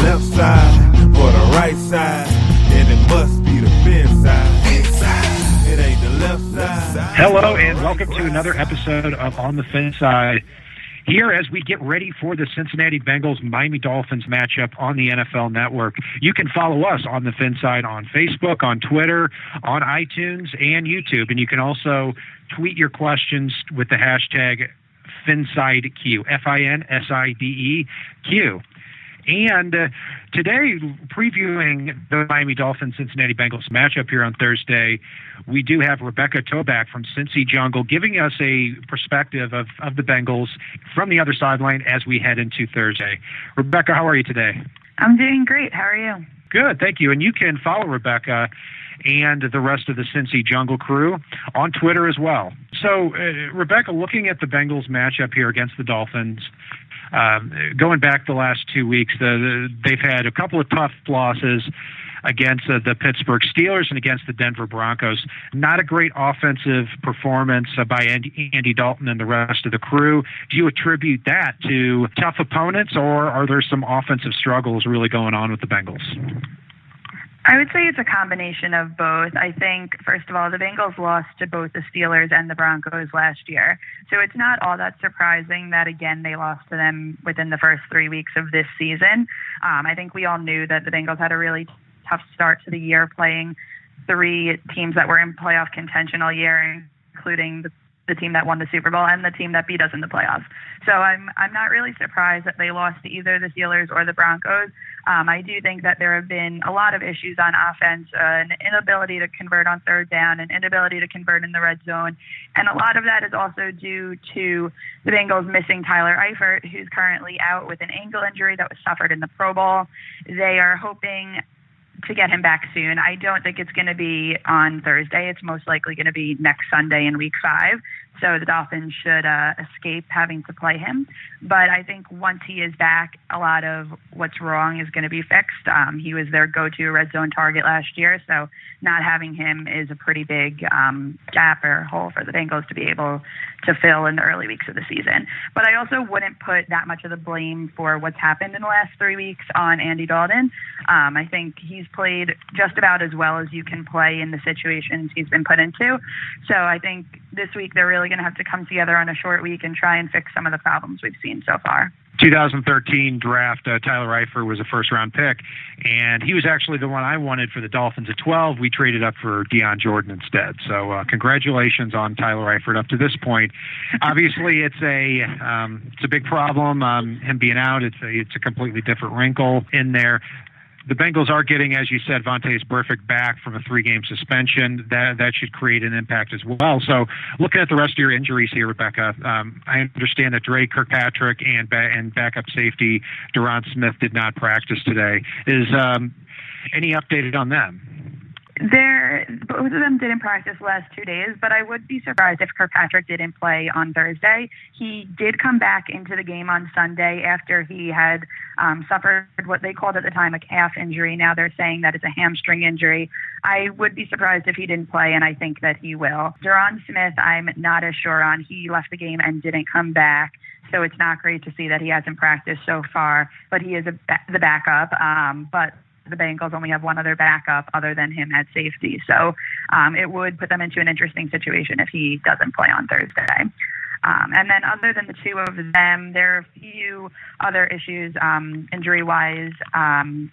left side or the right side, then it must be the FinSide. It ain't the left side. Hello, and welcome to another episode of On the FinSide. Here, as we get ready for the Cincinnati Bengals-Miami Dolphins matchup on the NFL Network, you can follow us on the FinSide on Facebook, on Twitter, on iTunes, and YouTube. And you can also tweet your questions with the hashtag FinSideQ, FinSideQ. And today, previewing the Miami Dolphins-Cincinnati Bengals matchup here on Thursday, we do have Rebecca Toback from CincyJungle giving us a perspective of the Bengals from the other sideline as we head into Thursday. Rebecca, how are you today? I'm doing great. How are you? Good, thank you. And you can follow Rebecca and the rest of the CincyJungle crew on Twitter as well. So, Rebecca, looking at the Bengals matchup here against the Dolphins, going back the last 2 weeks, they've had a couple of tough losses against the Pittsburgh Steelers and against the Denver Broncos. Not a great offensive performance by Andy Dalton and the rest of the crew. Do you attribute that to tough opponents, or are there some offensive struggles really going on with the Bengals? I would say it's a combination of both. I think, first of all, the Bengals lost to both the Steelers and the Broncos last year. So it's not all that surprising that, again, they lost to them within the first 3 weeks of this season. I think we all knew that the Bengals had a really tough start to the year, playing three teams that were in playoff contention all year, including the team that won the Super Bowl and the team that beat us in the playoffs. So I'm not really surprised that they lost to either the Steelers or the Broncos. I do think that there have been a lot of issues on offense, an inability to convert on third down, an inability to convert in the red zone. And a lot of that is also due to the Bengals missing Tyler Eifert, who's currently out with an ankle injury that was suffered in the Pro Bowl. They are hoping to get him back soon. I don't think it's going to be on Thursday. It's most likely going to be next Sunday in Week 5. So the Dolphins should escape having to play him. But I think once he is back, a lot of what's wrong is going to be fixed. He was their go-to red zone target last year, so not having him is a pretty big gap or hole for the Bengals to be able to fill in the early weeks of the season. But I also wouldn't put that much of the blame for what's happened in the last 3 weeks on Andy Dalton. I think he's played just about as well as you can play in the situations he's been put into. So I think this week they're really going to have to come together on a short week and try and fix some of the problems we've seen so far. 2013 draft, Tyler Eifert was a first-round pick, and he was actually the one I wanted for the Dolphins at 12. We traded up for Deion Jordan instead. So congratulations on Tyler Eifert up to this point. Obviously, it's a big problem. Him being out, it's a completely different wrinkle in there. The Bengals are getting, as you said, Vontaze Burfict back from a 3-game suspension. That should create an impact as well. So looking at the rest of your injuries here, Rebecca, I understand that Dre Kirkpatrick and backup safety Duron Smith did not practice today. Is any updated on them? Both of them didn't practice the last 2 days, but I would be surprised if Kirkpatrick didn't play on Thursday. He did come back into the game on Sunday after he had suffered what they called at the time a calf injury. Now they're saying that it's a hamstring injury. I would be surprised if he didn't play, and I think that he will. Duron Smith, I'm not as sure on. He left the game and didn't come back. So it's not great to see that he hasn't practiced so far, but he is the backup. But the Bengals only have one other backup other than him at safety. So it would put them into an interesting situation if he doesn't play on Thursday. And then other than the two of them, there are a few other issues injury-wise. Some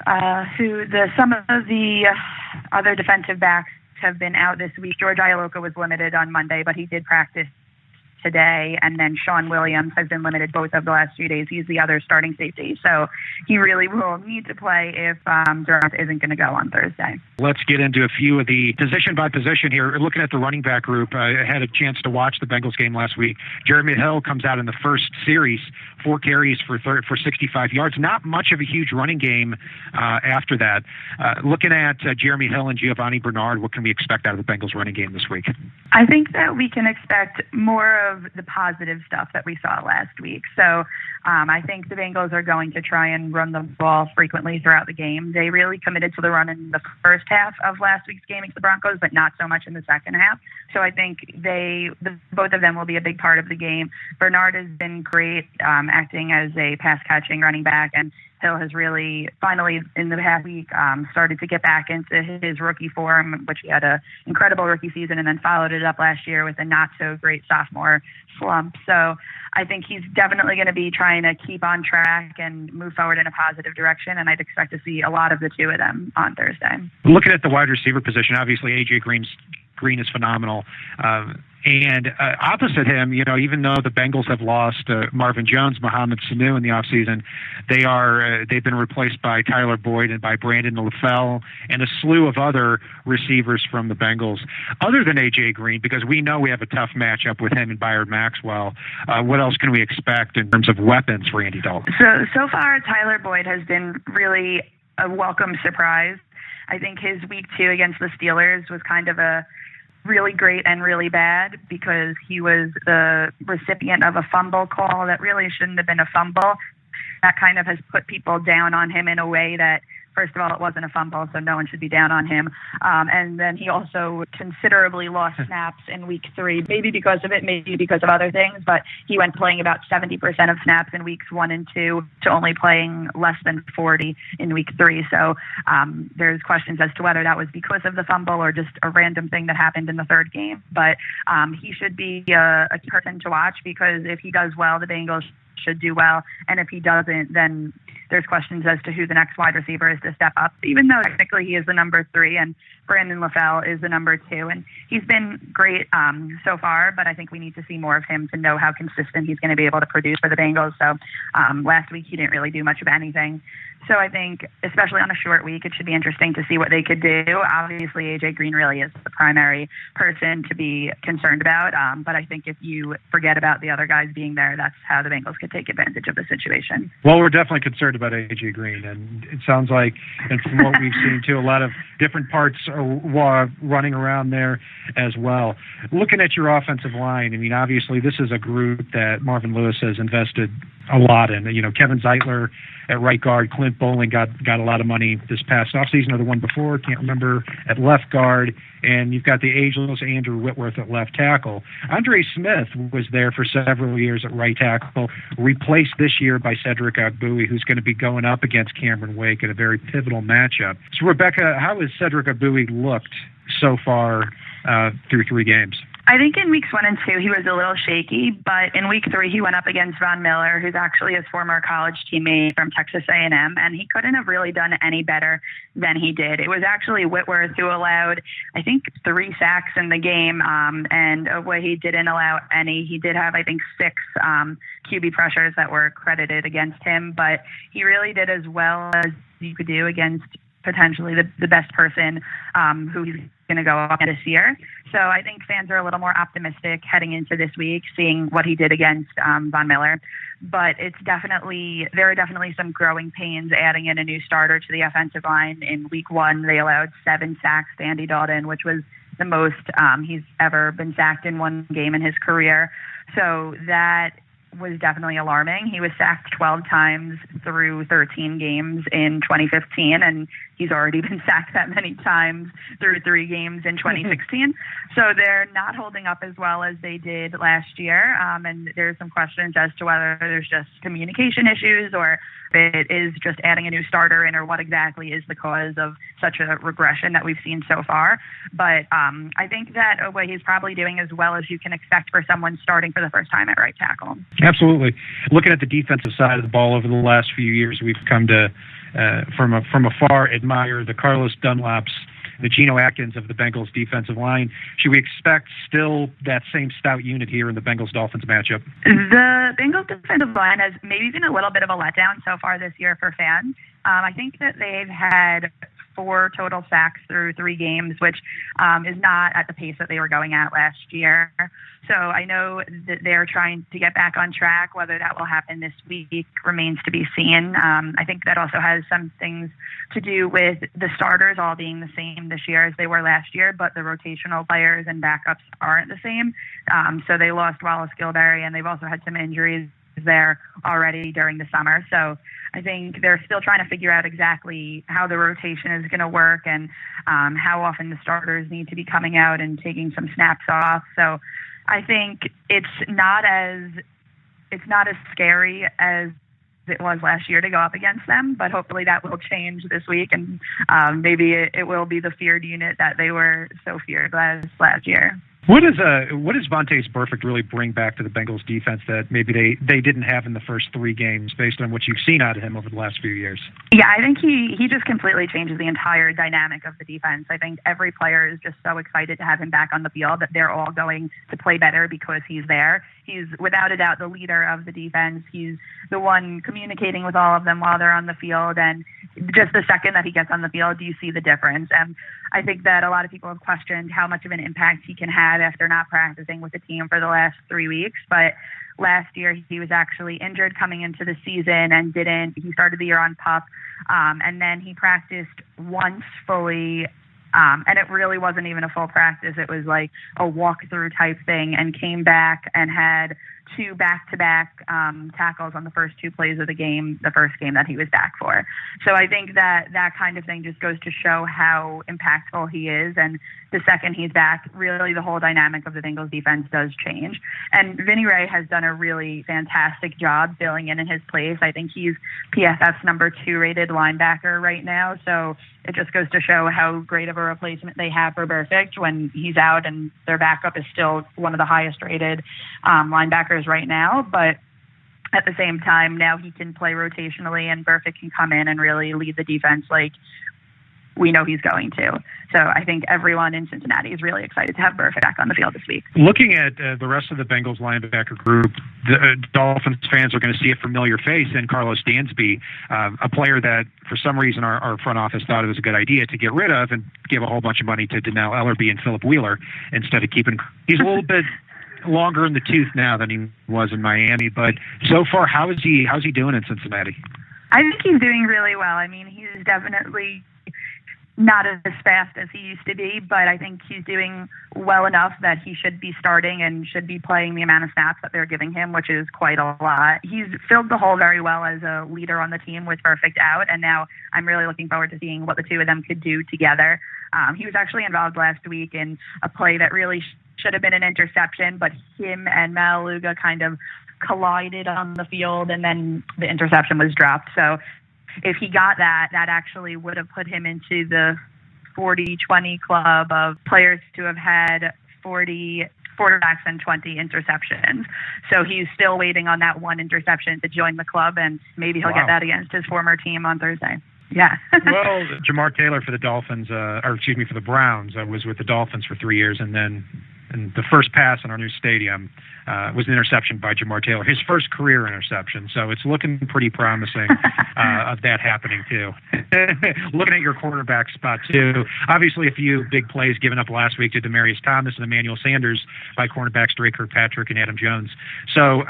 of the other defensive backs have been out this week. George Ialoka was limited on Monday, but he did practice today, and then Sean Williams has been limited both of the last few days. He's the other starting safety, so he really will need to play if Durant isn't going to go on Thursday. Let's get into a few of the position by position here. Looking at the running back group, I had a chance to watch the Bengals game last week. Jeremy Hill comes out in the first series, 4 carries for 65 yards. Not much of a huge running game after that. Looking at Jeremy Hill and Giovanni Bernard, what can we expect out of the Bengals running game this week? I think that we can expect more of of the positive stuff that we saw last week. So I think the Bengals are going to try and run the ball frequently throughout the game. They really committed to the run in the first half of last week's game against the Broncos, but not so much in the second half. So I think both of them will be a big part of the game. Bernard has been great acting as a pass-catching running back, and Hill has really finally in the past week started to get back into his rookie form, which he had an incredible rookie season and then followed it up last year with a not-so-great sophomore slump. So I think he's definitely going to be trying to keep on track and move forward in a positive direction, and I'd expect to see a lot of the two of them on Thursday. Looking at the wide receiver position, obviously A.J. Green is phenomenal. And opposite him, even though the Bengals have lost Marvin Jones, Mohamed Sanu in the offseason, they've been replaced by Tyler Boyd and by Brandon LaFell and a slew of other receivers from the Bengals. Other than A.J. Green, because we know we have a tough matchup with him and Byron Maxwell, what else can we expect in terms of weapons for Andy Dalton? So far, Tyler Boyd has been really a welcome surprise. I think his week 2 against the Steelers was kind of a really great and really bad because he was the recipient of a fumble call that really shouldn't have been a fumble. That kind of has put people down on him in a way that, first of all, it wasn't a fumble, so no one should be down on him. And then he also considerably lost snaps in week 3, maybe because of it, maybe because of other things, but he went playing about 70% of snaps in weeks 1 and 2 to only playing less than 40 in week 3. So there's questions as to whether that was because of the fumble or just a random thing that happened in the third game. But he should be a person to watch because if he does well, the Bengals should do well. And if he doesn't, then there's questions as to who the next wide receiver is to step up, even though technically he is the number 3 and Brandon LaFell is the number 2. And he's been great so far, but I think we need to see more of him to know how consistent he's going to be able to produce for the Bengals. So last week he didn't really do much of anything. So I think, especially on a short week, it should be interesting to see what they could do. Obviously, A.J. Green really is the primary person to be concerned about. But I think if you forget about the other guys being there, that's how the Bengals could take advantage of the situation. Well, we're definitely concerned about A.J. Green. And it sounds like, and from what we've seen, too, a lot of different parts are running around there as well. Looking at your offensive line, I mean, obviously, this is a group that Marvin Lewis has invested a lot in. Kevin Zeitler at right guard, Clint Bowling got a lot of money this past offseason or the one before, can't remember, at left guard, and you've got the ageless Andrew Whitworth at left tackle. Andre Smith was there for several years at right tackle, replaced this year by Cedric Ogbuehi, who's going to be going up against Cameron Wake in a very pivotal matchup. So, Rebecca, how has Cedric Ogbuehi looked so far through 3 games? I think in weeks 1 and 2, he was a little shaky, but in week 3, he went up against Von Miller, who's actually his former college teammate from Texas A&M, and he couldn't have really done any better than he did. It was actually Whitworth who allowed, I think, 3 sacks in the game, and he didn't allow any. He did have, I think, 6 QB pressures that were credited against him, but he really did as well as you could do against potentially the best person who he's going to go up this year. So I think fans are a little more optimistic heading into this week, seeing what he did against Von Miller. But there are definitely some growing pains adding in a new starter to the offensive line. In week 1, they allowed 7 sacks to Andy Dalton, which was the most he's ever been sacked in one game in his career. So that was definitely alarming. He was sacked 12 times through 13 games in 2015, and he's already been sacked that many times through 3 games in 2016. So they're not holding up as well as they did last year. And there's some questions as to whether there's just communication issues or it is just adding a new starter in, or what exactly is the cause of such a regression that we've seen so far. But I think that he's probably doing as well as you can expect for someone starting for the first time at right tackle. Absolutely. Looking at the defensive side of the ball over the last few years, we've come to, from afar, admire the Carlos Dunlaps, the Geno Atkins of the Bengals defensive line. Should we expect still that same stout unit here in the Bengals-Dolphins matchup? The Bengals defensive line has maybe been a little bit of a letdown so far this year for fans. I think that they've had 4 total sacks through 3 games, which is not at the pace that they were going at last year. So I know that they're trying to get back on track. Whether that will happen this week remains to be seen. I think that also has some things to do with the starters all being the same this year as they were last year, but the rotational players and backups aren't the same. So they lost Wallace Gilberry, and they've also had some injuries there already during the summer. So I think they're still trying to figure out exactly how the rotation is going to work and how often the starters need to be coming out and taking some snaps off. So I think it's not as scary as it was last year to go up against them, but hopefully that will change this week, and maybe it will be the feared unit that they were so feared last year. What does Vontaze Burfict really bring back to the Bengals defense that maybe they didn't have in the first 3 games based on what you've seen out of him over the last few years? Yeah, I think he just completely changes the entire dynamic of the defense. I think every player is just so excited to have him back on the field that they're all going to play better because he's there. He's without a doubt the leader of the defense. He's the one communicating with all of them while they're on the field, and just the second that he gets on the field, you see the difference. And I think that a lot of people have questioned how much of an impact he can have after not practicing with the team for the last 3 weeks. But last year he was actually injured coming into the season and he started the year on PUP, and then he practiced once fully. And it really wasn't even a full practice. It was like a walkthrough type thing, and came back and had 2 back-to-back tackles on the first 2 plays of the game, the first game that he was back for. So I think that kind of thing just goes to show how impactful he is. And the second he's back, really the whole dynamic of the Bengals defense does change. And Vinny Ray has done a really fantastic job filling in his place. I think he's PFF's number 2 rated linebacker right now. So it just goes to show how great of a replacement they have for Burfict when he's out, and their backup is still one of the highest rated linebackers right now. But at the same time, now he can play rotationally, and Burfict can come in and really lead the defense like we know he's going to. So I think everyone in Cincinnati is really excited to have Burfict back on the field this week. Looking at the rest of the Bengals linebacker group, the Dolphins fans are going to see a familiar face in Carlos Dansby, a player that for some reason our front office thought it was a good idea to get rid of and give a whole bunch of money to Donnell Ellerbe and Philip Wheeler instead of keeping. He's a little bit longer in the tooth now than he was in Miami, but so far, how's he doing in Cincinnati? I think he's doing really well. I mean, he's definitely not as fast as he used to be, but I think he's doing well enough that he should be starting and should be playing the amount of snaps that they're giving him, which is quite a lot. He's filled the hole very well as a leader on the team with Burfict out, and now I'm really looking forward to seeing what the two of them could do together. He was actually involved last week in a play that really should have been an interception, but him and Malaluga kind of collided on the field, and then the interception was dropped. So if he got that actually would have put him into the 40-20 club of players to have had 40 quarterbacks and 20 interceptions. So he's still waiting on that one interception to join the club, and maybe he'll get that against his former team on Thursday. Yeah. Well, Jamar Taylor for the Dolphins, for the Browns, was with the Dolphins for 3 years, and then the first pass in our new stadium was an interception by Jamar Taylor, his first career interception. So it's looking pretty promising of that happening too. Looking at your quarterback spot too, obviously a few big plays given up last week to Demaryius Thomas and Emmanuel Sanders by cornerbacks Dre Kirkpatrick and Adam Jones. So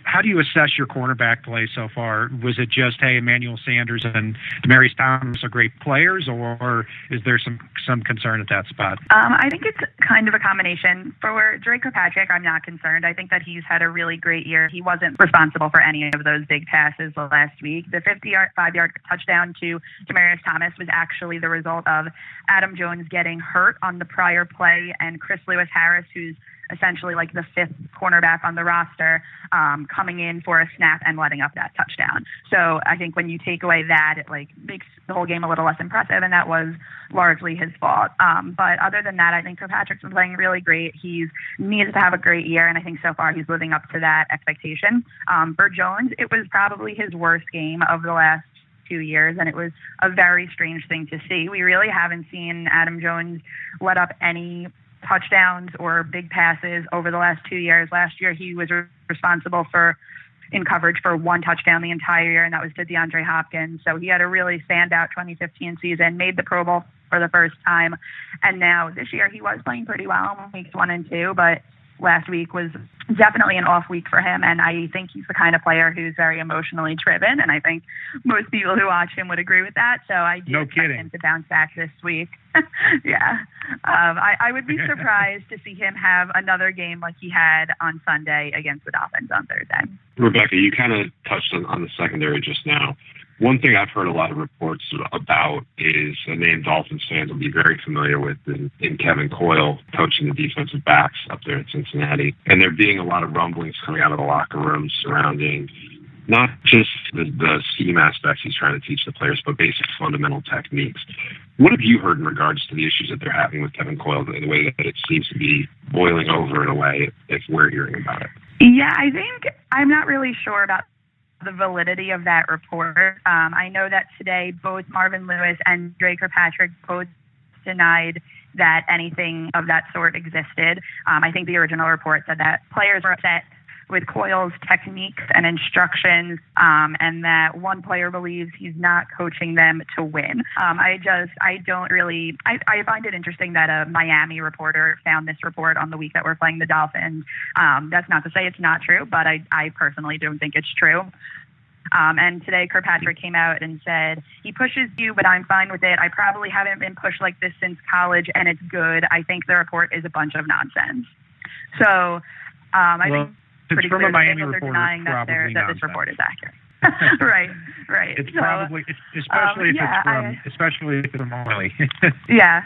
how do you assess your cornerback play so far? Was it just, hey, Emmanuel Sanders and Demaryius Thomas are great players, or is there some concern at that spot? I think it's kind of a combination. For Dre Kirkpatrick, I'm not concerned. I think that he's had a really great year. He wasn't responsible for any of those big passes last week. The 55-yard touchdown to Demaryius Thomas was actually the result of Adam Jones getting hurt on the prior play, and Chris Lewis-Harris, who's essentially like the 5th cornerback on the roster, coming in for a snap and letting up that touchdown. So I think when you take away that, it makes the whole game a little less impressive, and that was largely his fault. But other than that, I think Kirkpatrick's been playing really great. He's needs to have a great year, and I think so far he's living up to that expectation. For Jones, it was probably his worst game of the last 2 years, and it was a very strange thing to see. We really haven't seen Adam Jones let up any touchdowns or big passes over the last 2 years. Last year, he was responsible for in coverage for one touchdown the entire year, and that was to DeAndre Hopkins. So he had a really standout 2015 season, made the Pro Bowl for the first time. And now this year he was playing pretty well in weeks 1 and 2, but last week was definitely an off week for him. And I think he's the kind of player who's very emotionally driven. And I think most people who watch him would agree with that. So I do expect him to bounce back this week. Yeah. I would be surprised to see him have another game like he had on Sunday against the Dolphins on Thursday. Rebecca, you kind of touched on the secondary just now. One thing I've heard a lot of reports about is a name Dolphins fans will be very familiar with in Kevin Coyle, coaching the defensive backs up there in Cincinnati. And there being a lot of rumblings coming out of the locker room surrounding not just the scheme aspects he's trying to teach the players, but basic fundamental techniques. What have you heard in regards to the issues that they're having with Kevin Coyle, the way that it seems to be boiling over in a way, if we're hearing about it? Yeah, I think I'm not really sure about the validity of that report. I know that today both Marvin Lewis and Dre Kirkpatrick both denied that anything of that sort existed. I think the original report said that players were upset with Coyle's techniques and instructions, and that one player believes he's not coaching them to win. I find it interesting that a Miami reporter found this report on the week that we're playing the Dolphins. That's not to say it's not true, but I personally don't think it's true. And today Kirkpatrick came out and said, he pushes you, but I'm fine with it. I probably haven't been pushed like this since college, and it's good. I think the report is a bunch of nonsense. So I think pretty clear the Bengals are denying that this report is accurate. Right. It's probably, especially if it's from Marley. Yeah.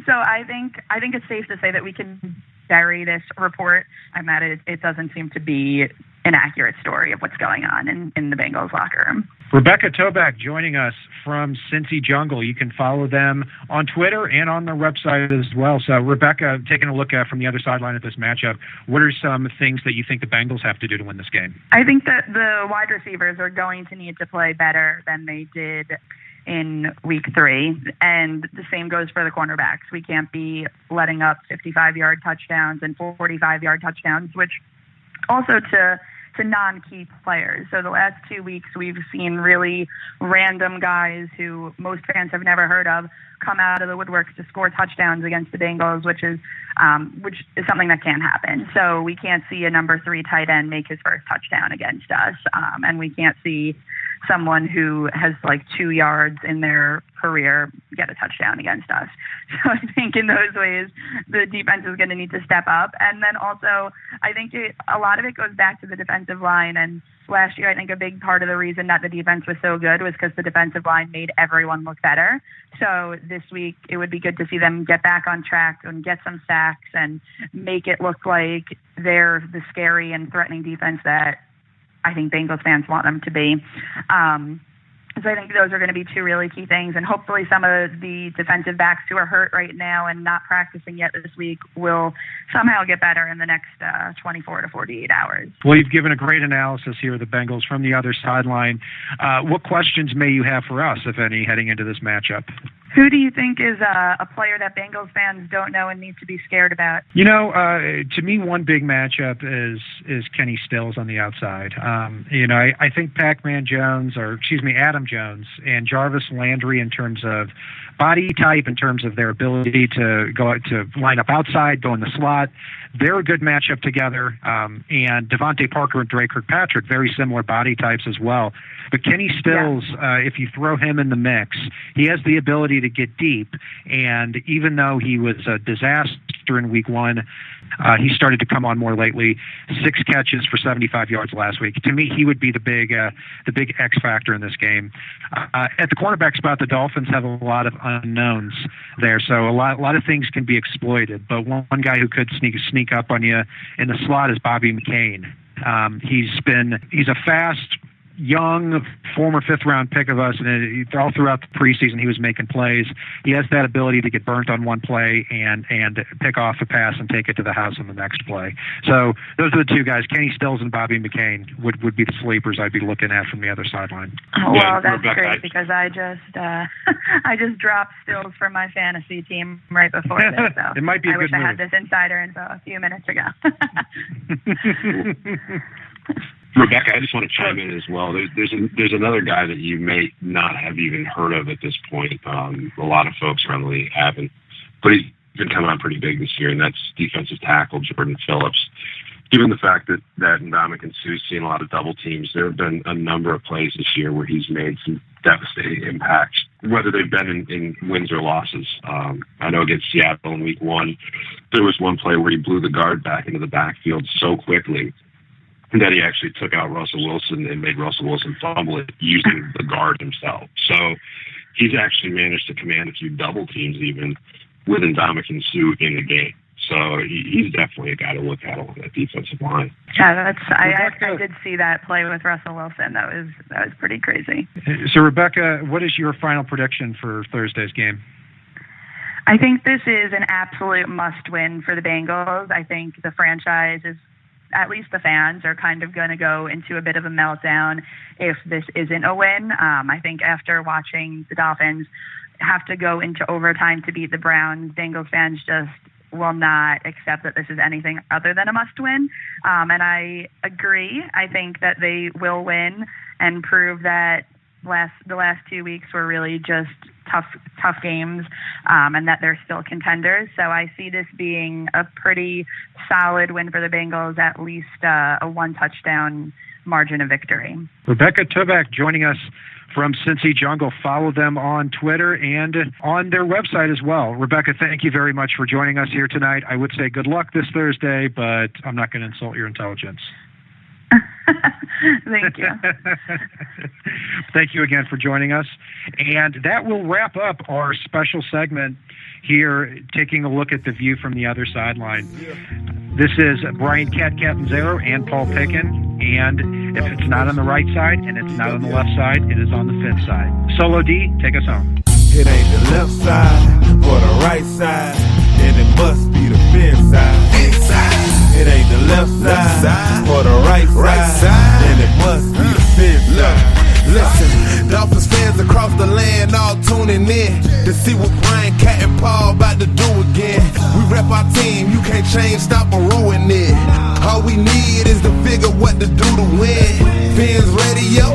So I think it's safe to say that we can bury this report, and that it doesn't seem to be an accurate story of what's going on in the Bengals locker room. Rebecca Toback joining us from CincyJungle. You can follow them on Twitter and on their website as well. So, Rebecca, taking a look from the other sideline at this matchup, what are some things that you think the Bengals have to do to win this game? I think that the wide receivers are going to need to play better than they did in week 3, and the same goes for the cornerbacks. We can't be letting up 55-yard touchdowns and 45-yard touchdowns, which also to non-key players. So the last 2 weeks we've seen really random guys who most fans have never heard of come out of the woodworks to score touchdowns against the Bengals, which is something that can't happen. So we can't see a number 3 tight end make his first touchdown against us, and we can't see someone who has like 2 yards in their career get a touchdown against us. So I think in those ways, the defense is going to need to step up. And then also, I think a lot of it goes back to the defensive line. And last year, I think a big part of the reason that the defense was so good was because the defensive line made everyone look better. So this week, it would be good to see them get back on track and get some sacks and make it look like they're the scary and threatening defense that I think Bengals fans want them to be. So I think those are going to be 2 really key things, and hopefully some of the defensive backs who are hurt right now and not practicing yet this week will somehow get better in the next 24 to 48 hours. Well, you've given a great analysis here of the Bengals from the other sideline. What questions may you have for us, if any, heading into this matchup? Who do you think is a player that Bengals fans don't know and need to be scared about? You know, to me, one big matchup is Kenny Stills on the outside. I think Adam Jones and Jarvis Landry in terms of body type, in terms of their ability to go to line up outside, go in the slot. They're a good matchup together. And Devontae Parker and Dre Kirkpatrick, very similar body types as well. But Kenny Stills, if you throw him in the mix, he has the ability to get deep. And even though he was a disaster in week 1, he started to come on more lately. 6 catches for 75 yards last week. To me, he would be the big X factor in this game. At the cornerback spot, the Dolphins have a lot of unknowns there, so a lot of things can be exploited. But one guy who could sneak up on you in the slot is Bobby McCain. He's a fast, young, former 5th-round pick of us, and all throughout the preseason he was making plays. He has that ability to get burnt on one play and pick off a pass and take it to the house on the next play. So those are the 2 guys. Kenny Stills and Bobby McCain would be the sleepers I'd be looking at from the other sideline. Oh, well, that's great, because I just dropped Stills for my fantasy team right before this. So it might be a good move. I had this insider info a few minutes ago. Rebecca, I just want to chime in as well. There's another guy that you may not have even heard of at this point. A lot of folks around the league haven't, but he's been coming on pretty big this year, and that's defensive tackle Jordan Phillips. Given the fact that Ndamukong and Suh's seen a lot of double teams, there have been a number of plays this year where he's made some devastating impacts, whether they've been in wins or losses. I know against Seattle in week 1, there was one play where he blew the guard back into the backfield so quickly that he actually took out Russell Wilson and made Russell Wilson fumble it using the guard himself. So he's actually managed to command a few double teams even with Ndamukong and Suh in the game. So he's definitely a guy to look at on that defensive line. Yeah, I did see that play with Russell Wilson. That was pretty crazy. So, Rebecca, what is your final prediction for Thursday's game? I think this is an absolute must-win for the Bengals. I think the franchise is, at least the fans, are kind of going to go into a bit of a meltdown if this isn't a win. I think after watching the Dolphins have to go into overtime to beat the Browns, Bengals fans just will not accept that this is anything other than a must-win. And I agree. I think that they will win and prove that the last 2 weeks were really just tough games, and that they're still contenders. So I see this being a pretty solid win for the Bengals, at least a 1-touchdown margin of victory. Rebecca Toback joining us from CincyJungle. Follow them on Twitter and on their website as well. Rebecca, thank you very much for joining us here tonight. I would say good luck this Thursday, but I'm not going to insult your intelligence. Thank you. Thank you again for joining us. And that will wrap up our special segment here, taking a look at the view from the other sideline. This is Brian Cat Catanzaro and Paul Pickin. And if it's not on the right side and it's not on the left side, it is on the FinSide. Solo D, take us home. It ain't the left side or the right side, then it must be the FinSide. It ain't the left side or the right side, then it must be the FinSide. Listen, Dolphins fans across the land all tuning in to see what Brian, Cat, and Paul about to do again. We rep our team, you can't change, stop or ruin it. All we need is to figure what to do to win. Fins Radio,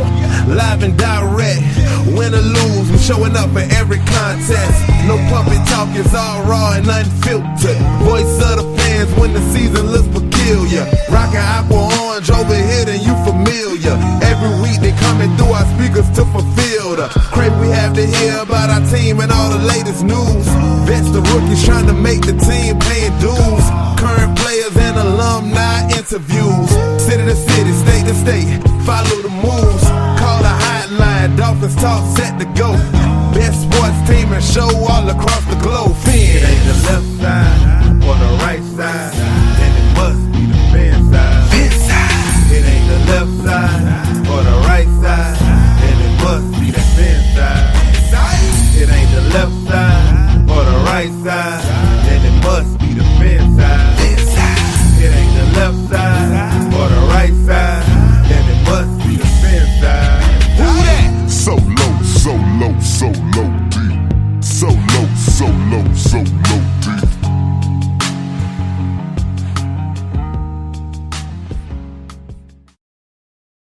live and direct. Win or lose, we're showing up for every contest. No puppet talk, it's all raw and unfiltered. Voice of the fans when the season looks peculiar. Rockin' aqua orange over here, then you familiar. Every week they coming through our speakers to fulfill the crave we have to hear about our team and all the latest news. Vets the rookies trying to make the team, paying dues. Current players and alumni interviews. City to city, state to state, follow the moves. Call the hotline, Dolphins talk set to go. Best sports team and show all across the globe. It ain't the left side or the right side,